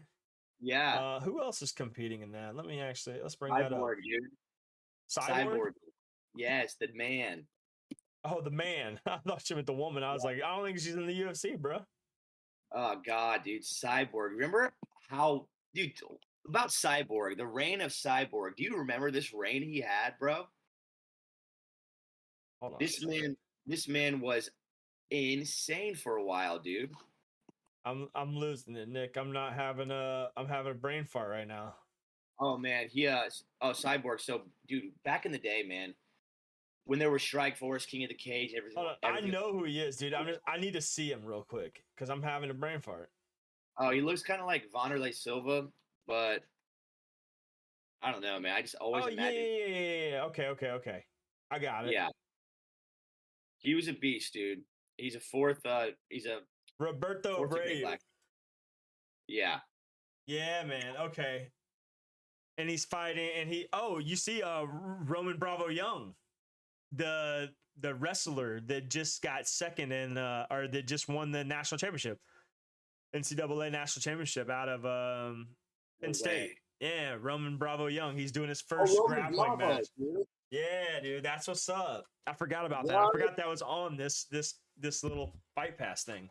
Yeah. Who else is competing in that? Let's bring Cyborg, that up. dude. Cyborg? Yes, the man. Oh, the man. I thought you meant the woman. I was like, I don't think she's in the UFC, bro. Oh God, dude, Cyborg. Remember how, dude, about Cyborg, the reign of Cyborg. Do you remember this reign he had, bro? Hold on. This man was insane for a while, dude. I'm losing it, Nick. I'm having a brain fart right now. Oh man, Cyborg. So, dude, back in the day, man, when there was Strikeforce, King of the Cage, everything. I know who he is, dude. I need to see him real quick because I'm having a brain fart. Oh, he looks kind of like Vanderlei Silva, but I don't know, man. I just always imagine. Yeah. Okay. I got it. Yeah. He was a beast, dude. He's a Roberto Abreu. Yeah. Yeah, man. Okay. And he's fighting, and you see Roman Bravo Young, the wrestler that just got second or that just won the national championship, NCAA national championship out of in-state. Yeah, Roman Bravo Young. He's doing his first grappling match. Dude. Yeah, dude, that's what's up. I forgot about that. I forgot that was on this little Fight Pass thing.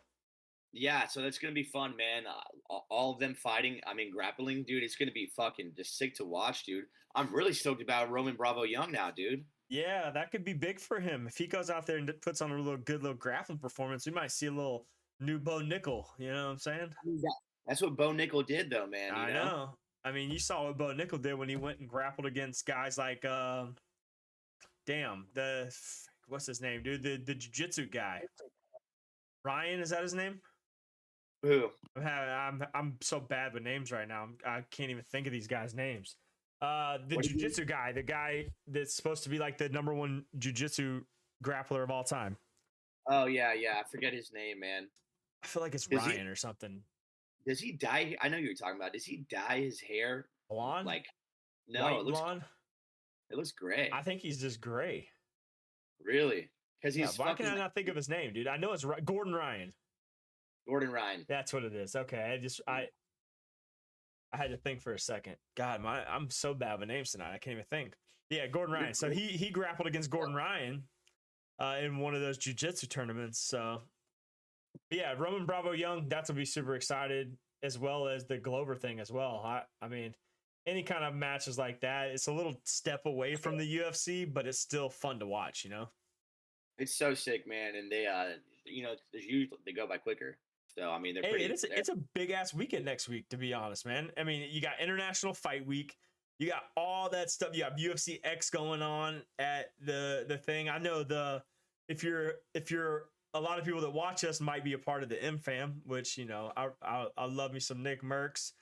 Yeah, so that's gonna be fun, man. All of them fighting. I mean, grappling, dude. It's gonna be fucking just sick to watch, dude. I'm really stoked about Roman Bravo Young now, dude. Yeah, that could be big for him if he goes out there and puts on a good little grappling performance. We might see a little new Bo Nickel. You know what I'm saying? That's what Bo Nickel did, though, man. I know. I mean, you saw what Bo Nickel did when he went and grappled against guys like, what's his name, dude? The jiu-jitsu guy. Ryan, is that his name? Who? I'm so bad with names right now. I can't even think of these guys' names. The jiu-jitsu guy, the guy that's supposed to be like the #1 jiu-jitsu grappler of all time. Oh yeah. I forget his name, man. I feel like it's Ryan or something. Does he dye? I know you're talking about. Does he dye his hair blonde? Like, no, white blonde. It looks gray. I think he's just gray. Really? Because he's. Why can I not think of his name, dude? I know it's Gordon Ryan. Gordon Ryan. That's what it is. Okay, I had to think for a second. God, I'm so bad with names tonight. I can't even think. Yeah, Gordon Ryan. So he grappled against Gordon Ryan in one of those jiu-jitsu tournaments. So yeah, Roman Bravo Young, that's gonna be super excited, as well as the Glover thing as well. I mean, any kind of matches like that, it's a little step away from the UFC, but it's still fun to watch, you know? It's so sick, man. And they they go by quicker. So I mean, it's a big ass weekend next week, to be honest, man. I mean, you got International Fight Week, you got all that stuff. You got UFC X going on at the thing. I know if you're a lot of people that watch us might be a part of the MFAM, which I love me some Nick Merckx.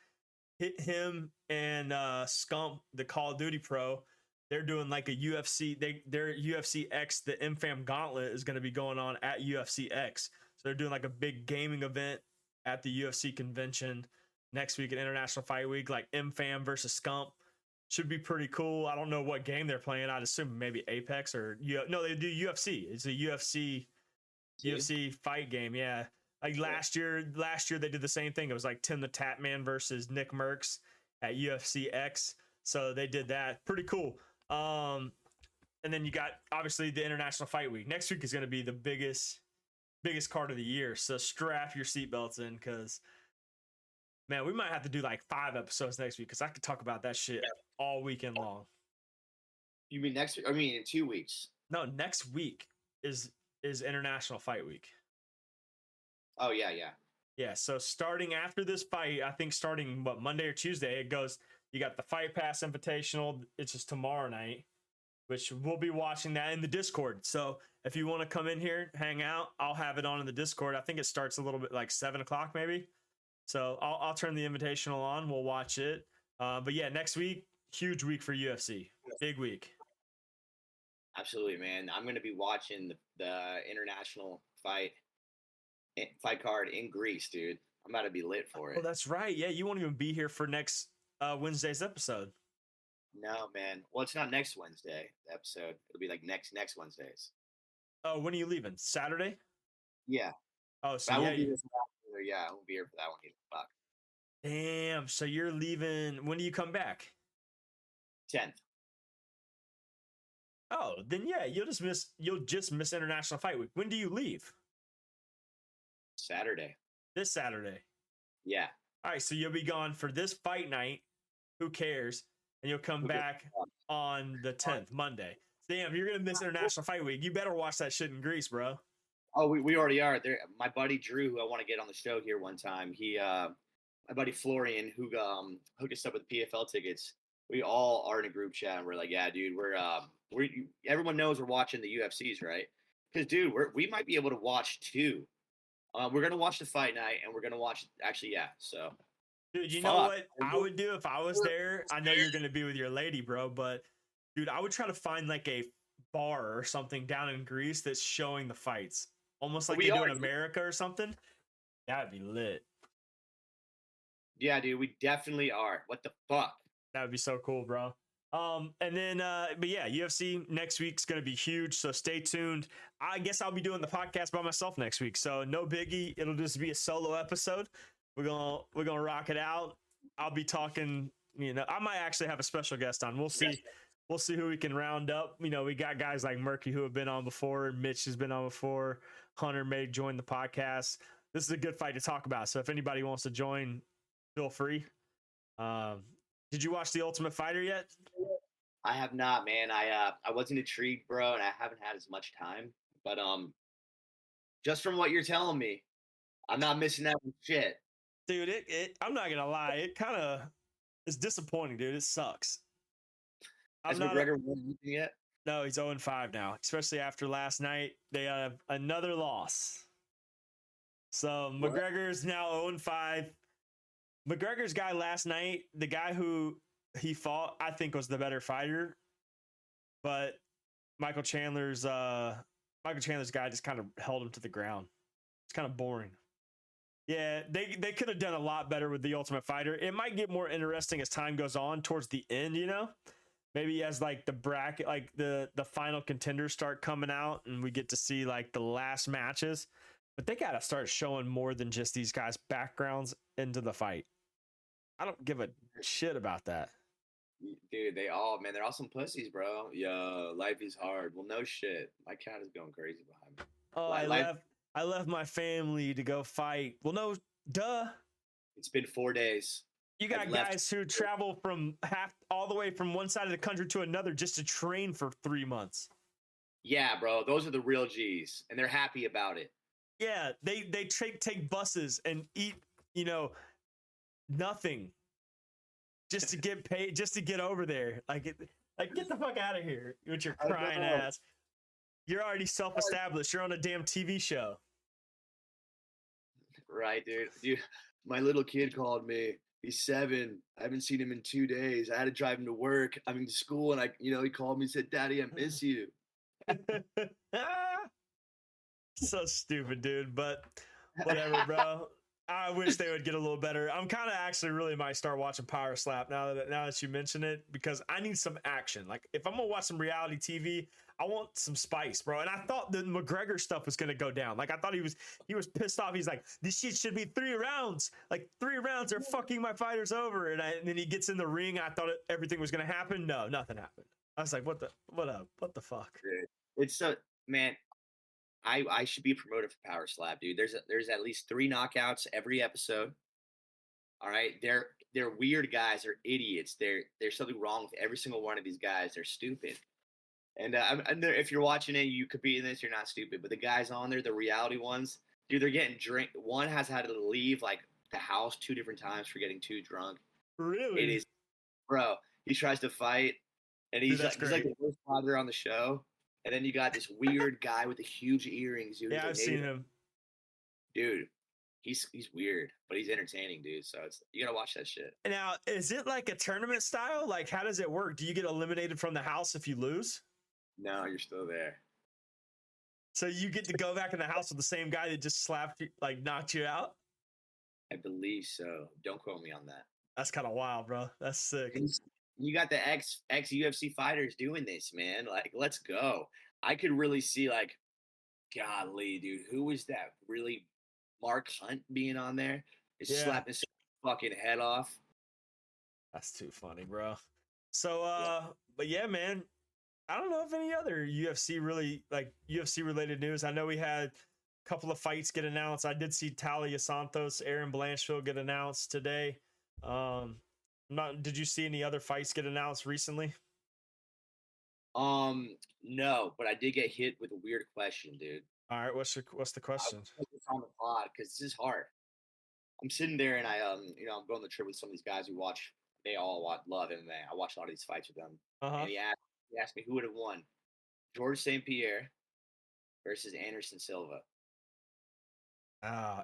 Hit him and Scump, the Call of Duty pro. They're doing like a UFC. Their UFC X, the MFAM Gauntlet, is going to be going on at UFC X. So they're doing like a big gaming event at the UFC convention next week at International Fight Week, like MFAM versus Scump. Should be pretty cool. I don't know what game they're playing. I'd assume maybe Apex or no, they do UFC. It's a UFC fight game. Yeah. Like last year they did the same thing. It was like Tim the Tatman versus Nick Merckx at UFC X. So they did that. Pretty cool. And then you got obviously the International Fight Week. Next week is going to be the biggest card of the year. So strap your seatbelts in, because man, we might have to do like 5 episodes next week, because I could talk about that shit all weekend long. You mean next week? I mean in 2 weeks. No, next week is International Fight Week. Oh yeah. Yeah, so starting after this fight, I think starting Monday or Tuesday, it goes. You got the Fight Pass Invitational. It's just tomorrow night, which we'll be watching that in the Discord. So if you want to come in here, hang out, I'll have it on in the Discord. I think it starts a little bit like 7 o'clock maybe. So I'll turn the Invitational on. We'll watch it. But yeah, next week, huge week for UFC. Big week. Absolutely, man. I'm going to be watching the international fight card in Greece, dude. I'm about to be lit for it. Oh, that's right. Yeah, you won't even be here for next Wednesday's episode. No, man. Well, it's not next Wednesday episode. It'll be like next Wednesdays. Oh, when are you leaving? Saturday? Yeah. Oh, so I yeah. won't be here for that either. Yeah, I won't be here for that one either. Fuck. Damn. So you're leaving. When do you come back? 10th. Oh, then yeah, you'll just miss International Fight Week. When do you leave? Saturday. This Saturday. Yeah. All right, so you'll be gone for this fight night. Who cares? And you'll come back on the 10th, Monday. Damn, you're gonna miss International Fight Week. You better watch that shit in Greece, bro. Oh, we already are. There, my buddy Drew, who I want to get on the show here one time. My buddy Florian, who hooked us up with PFL tickets. We all are in a group chat, and we're like, yeah, dude, we're everyone knows we're watching the UFCs, right? Because, dude, we might be able to watch 2. We're gonna watch the fight night, and we're gonna watch So, dude, you know what I would do if I was there? I know you're gonna be with your lady, bro, but dude, I would try to find like a bar or something down in Greece that's showing the fights, almost like they do in America or something. That'd be lit. Yeah, dude, we definitely are. What the fuck? That would be so cool, bro. And then, but yeah, UFC next week's going to be huge. So stay tuned. I guess I'll be doing the podcast by myself next week. So no biggie. It'll just be a solo episode. We're going to rock it out. I'll be talking, I might actually have a special guest on. We'll see. Yes. We'll see who we can round up. We got guys like Murky who have been on before. Mitch has been on before. Hunter may join the podcast. This is a good fight to talk about. So if anybody wants to join, feel free. Did you watch The Ultimate Fighter yet? I have not, man. I wasn't intrigued, bro, and I haven't had as much time. But just from what you're telling me, I'm not missing out on shit. Dude, I'm not gonna lie, it kind of is disappointing, dude. It sucks. Has McGregor won anything yet? No, he's 0-5 now. Especially after last night, they have another loss. So McGregor's now 0-5. McGregor's guy last night, the guy who he fought, I think was the better fighter, but Michael Chandler's guy just kind of held him to the ground. It's kind of boring. Yeah, they could have done a lot better with The Ultimate Fighter. It might get more interesting as time goes on towards the end, Maybe as like the bracket, like the final contenders start coming out and we get to see like the last matches. But they got to start showing more than just these guys' backgrounds into the fight. I don't give a shit about that. Dude, they're all some pussies, bro. Yeah, life is hard. Well, no shit. My cat is going crazy behind me. Oh, I left my family to go fight. Well, no, duh. It's been 4 days. You got guys who travel from all the way from one side of the country to another just to train for 3 months. Yeah, bro. Those are the real G's, and they're happy about it. Yeah, they take buses and eat, nothing just to get paid, just to get over there. Like get the fuck out of here with your crying ass. You're already self-established. You're on a damn TV show. Right, dude. Dude, my little kid called me. He's 7. I haven't seen him in 2 days. I had to drive him to work. I mean, to school, and he called me and said, "Daddy, I miss you." So stupid, dude. But whatever, bro. I wish they would get a little better. I'm kind of actually really might start watching Power Slap now that you mention it, because I need some action. Like if I'm gonna watch some reality TV, I want some spice, bro. And I thought the McGregor stuff was gonna go down. Like I thought he was pissed off. He's like, this shit should be 3 rounds. Like 3 rounds are fucking my fighters over. And then he gets in the ring. I thought everything was gonna happen. No, nothing happened. I was like, what the fuck? Dude. It's so man. I should be promoted for Power Slap, dude. There's at least 3 knockouts every episode. All right, they're weird guys. They're idiots. There's something wrong with every single one of these guys. They're stupid. And if you're watching it, you could be in this. You're not stupid, but the guys on there, the reality ones, dude, they're getting drink. One has had to leave like the house 2 different times for getting too drunk. It Really? is, bro. He tries to fight, and Dude, he's like the worst father on the show. And then you got this weird guy with the huge earrings, dude. Yeah, I've seen him. Dude, he's weird, but he's entertaining, dude. So you gotta watch that shit. Now, is it like a tournament style? Like, how does it work? Do you get eliminated from the house if you lose? No, you're still there. So you get to go back in the house with the same guy that just slapped you, like knocked you out? I believe so. Don't quote me on that. That's kind of wild, bro. That's sick. You got the ex UFC fighters doing this, man. Like, let's go. I could really see, like, golly, dude, who was that? Really, Mark Hunt being on there, slapping his fucking head off. That's too funny, bro. So, but yeah, man. I don't know if any other UFC related news. I know we had a couple of fights get announced. I did see Talia Santos, Aaron Blanchfield get announced today. Did you see any other fights get announced recently? No, but I did get hit with a weird question, dude. All right, what's the question? On the pod because this is hard. I'm sitting there and I'm going on the trip with some of these guys who watch. They all love MMA. I watch a lot of these fights with them. And he asked me who would have won, George St. Pierre versus Anderson Silva.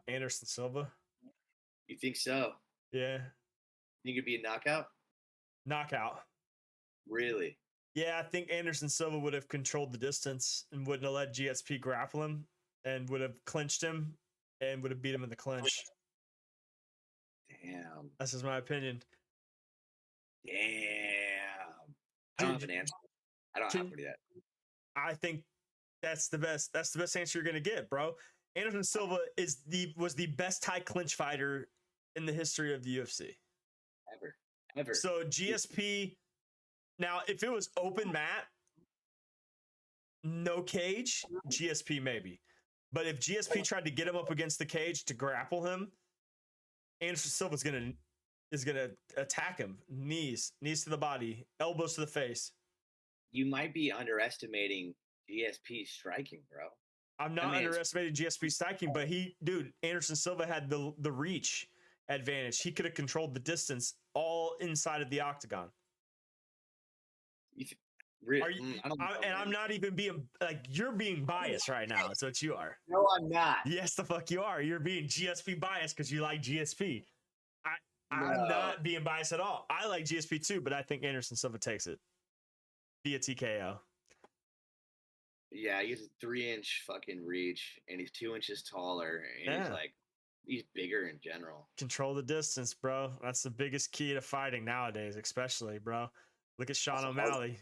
Anderson Silva. You think so? Yeah. Think it'd be a knockout? Knockout. Really? Yeah, I think Anderson Silva would have controlled the distance and wouldn't have let GSP grapple him and would have clinched him and would have beat him in the clinch. Damn. That's just my opinion. Damn. I don't have an answer. I don't have to do that. I think that's the best answer you're gonna get, bro. Anderson Silva was the best high clinch fighter in the history of the UFC. Ever. So GSP. Now, if it was open mat, no cage, GSP maybe. But if GSP tried to get him up against the cage to grapple him, Anderson Silva is gonna attack him. Knees to the body, elbows to the face. You might be underestimating GSP striking, bro. I'm not underestimating GSP striking, but Anderson Silva had the reach advantage. He could have controlled the distance all inside of the octagon. Really? I'm not even being like, you're being biased right now. That's what you are. No, I'm not. Yes, the fuck you are. You're being GSP biased because you like GSP. I'm not being biased at all. I like GSP too, but I think Anderson Silva takes it via TKO. Yeah, he has a 3-inch fucking reach, and he's 2 inches taller, and he's bigger in general. Control the distance, bro. That's the biggest key to fighting nowadays, especially, bro. Look at Sean O'Malley.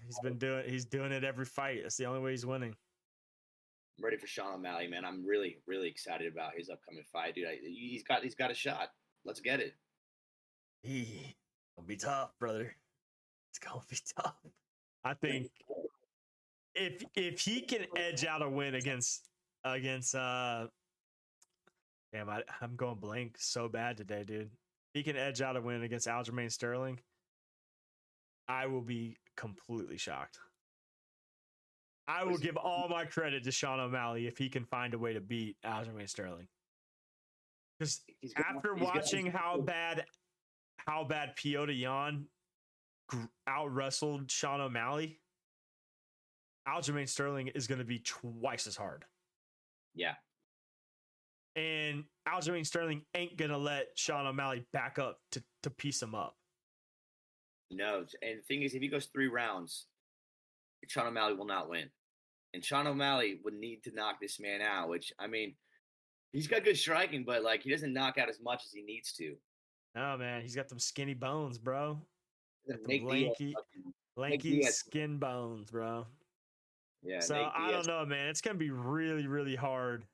He's doing it every fight. That's the only way he's winning. I'm ready for Sean O'Malley, man. I'm really, really excited about his upcoming fight, dude. He's got a shot. Let's get it. It's gonna be tough, brother. It's gonna be tough. I think if he can edge out a win against damn, I'm going blank so bad today, dude. If he can edge out a win against Aljamain Sterling, I will be completely shocked. I will give all my credit to Sean O'Malley if he can find a way to beat Aljamain Sterling. Because after watching how bad Piotr Jan out-wrestled Sean O'Malley, Aljamain Sterling is going to be twice as hard. Yeah. And Aljamain Sterling ain't going to let Sean O'Malley back up to piece him up. No, and the thing is, if he goes 3 rounds, Sean O'Malley will not win. And Sean O'Malley would need to knock this man out, which, I mean, he's got good striking, but, like, he doesn't knock out as much as he needs to. No, man, he's got them skinny bones, bro. Lanky skin bones, bro. Yeah. So, I don't know, man. It's going to be really, really hard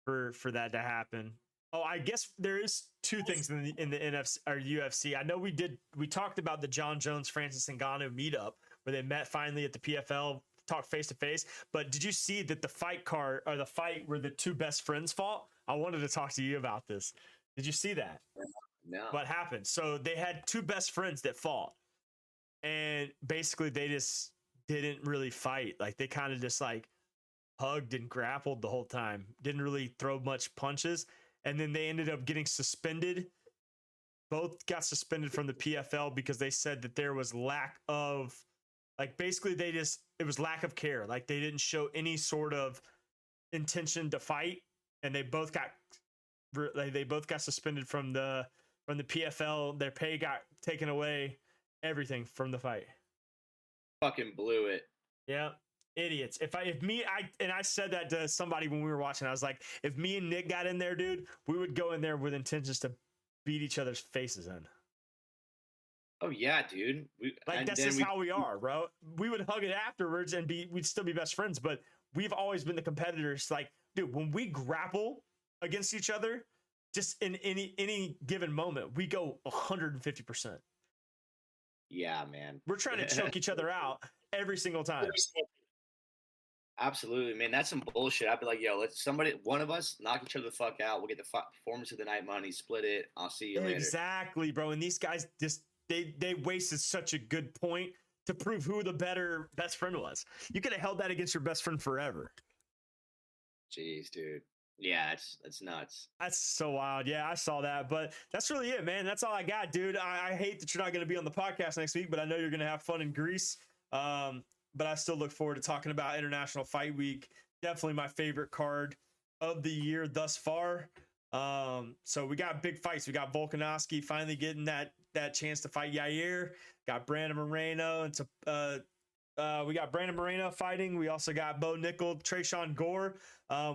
for that to happen. Oh, I guess there is 2 things in the NFC or UFC. I know we talked about the John Jones Francis Ngannou meetup, where they met finally at the PFL, talked face to face. But did you see that the fight card or the fight where the two best friends fought? I wanted to talk to you about this. Did you see that? No. What happened? So they had two best friends that fought, and basically they just didn't really fight. Like they kind of just like hugged and grappled the whole time. Didn't really throw much punches. And then they ended up getting suspended. Both got suspended from the PFL because they said that there was lack of, like, basically it was lack of care. Like they didn't show any sort of intention to fight. And they both got suspended from the PFL. Their pay got taken away, everything from the fight. Fucking blew it. Yeah. Idiots. I said that to somebody when we were watching. I was like, if me and Nick got in there, dude, we would go in there with intentions to beat each other's faces in. Oh yeah, dude. That's just how we are, bro. We would hug it afterwards and we'd still be best friends, but we've always been the competitors. Like, dude, when we grapple against each other, just in any given moment, we go 150%. Yeah, man. We're trying to choke each other out every single time. Absolutely, man. That's some bullshit. I'd be like, yo, one of us knock each other the fuck out. We'll get the performance of the night money, split it. I'll see you later. Exactly, bro. And these guys just, they wasted such a good point to prove who the better best friend was. You could have held that against your best friend forever. Jeez, dude. Yeah, it's nuts. That's so wild. Yeah, I saw that. But that's really it, man. That's all I got, dude. I hate that you're not going to be on the podcast next week, but I know you're going to have fun in Greece. But I still look forward to talking about International Fight Week. Definitely my favorite card of the year thus far. So we got big fights. We got Volkanovski finally getting that chance to fight Yair. Got Brandon Moreno. We got Brandon Moreno fighting. We also got Bo Nickel, Tresean Gore.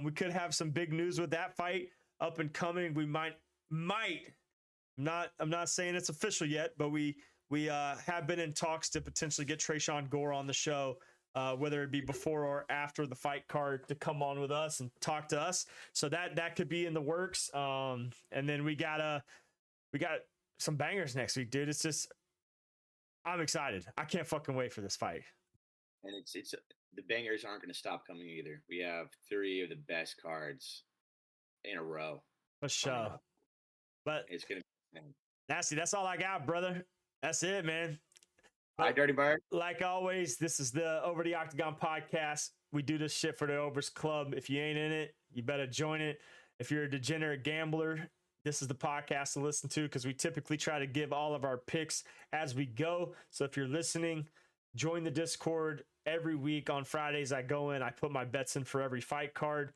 We could have some big news with that fight up and coming. We might. I'm not saying it's official yet, but we have been in talks to potentially get Tresean Gore on the show, whether it be before or after the fight card, to come on with us and talk to us. So that could be in the works. And then we got some bangers next week, dude. It's just, I'm excited. I can't fucking wait for this fight. And it's the bangers aren't going to stop coming either. We have 3 of the best cards in a row. For sure. But it's going to be nasty. That's all I got, brother. That's it, man. All right, Dirty Bird. Like always, this is the Over the Octagon podcast. We do this shit for the Overs Club. If you ain't in it, you better join it. If you're a degenerate gambler, this is the podcast to listen to, because we typically try to give all of our picks as we go. So if you're listening, join the Discord. Every week on Fridays, I go in, I put my bets in for every fight card.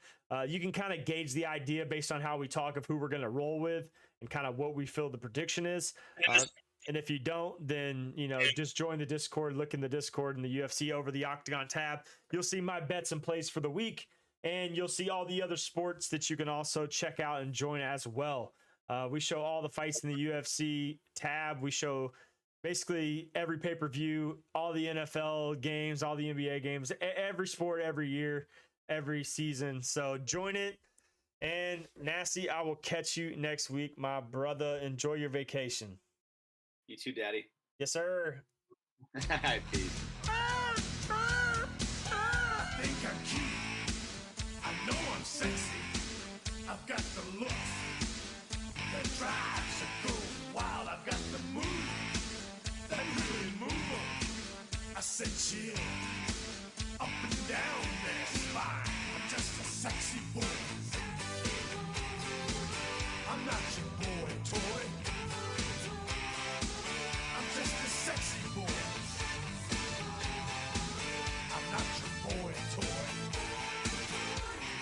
You can kind of gauge the idea based on how we talk of who we're going to roll with and kind of what we feel the prediction is. And if you don't, then, just join the Discord, look in the Discord and the UFC Over the Octagon tab. You'll see my bets in place for the week, and you'll see all the other sports that you can also check out and join as well. We show all the fights in the UFC tab. We show basically every pay-per-view, all the NFL games, all the NBA games, every sport, every year, every season. So join it. And Nasty, I will catch you next week, my brother. Enjoy your vacation. You too, Daddy. Yes, sir. Peace. I think I'm cute. I know I'm sexy. I've got the looks, the drive to go wild. I've got the move that really move 'em. I said chill, up and down their spine. I'm just a sexy boy. I'm not your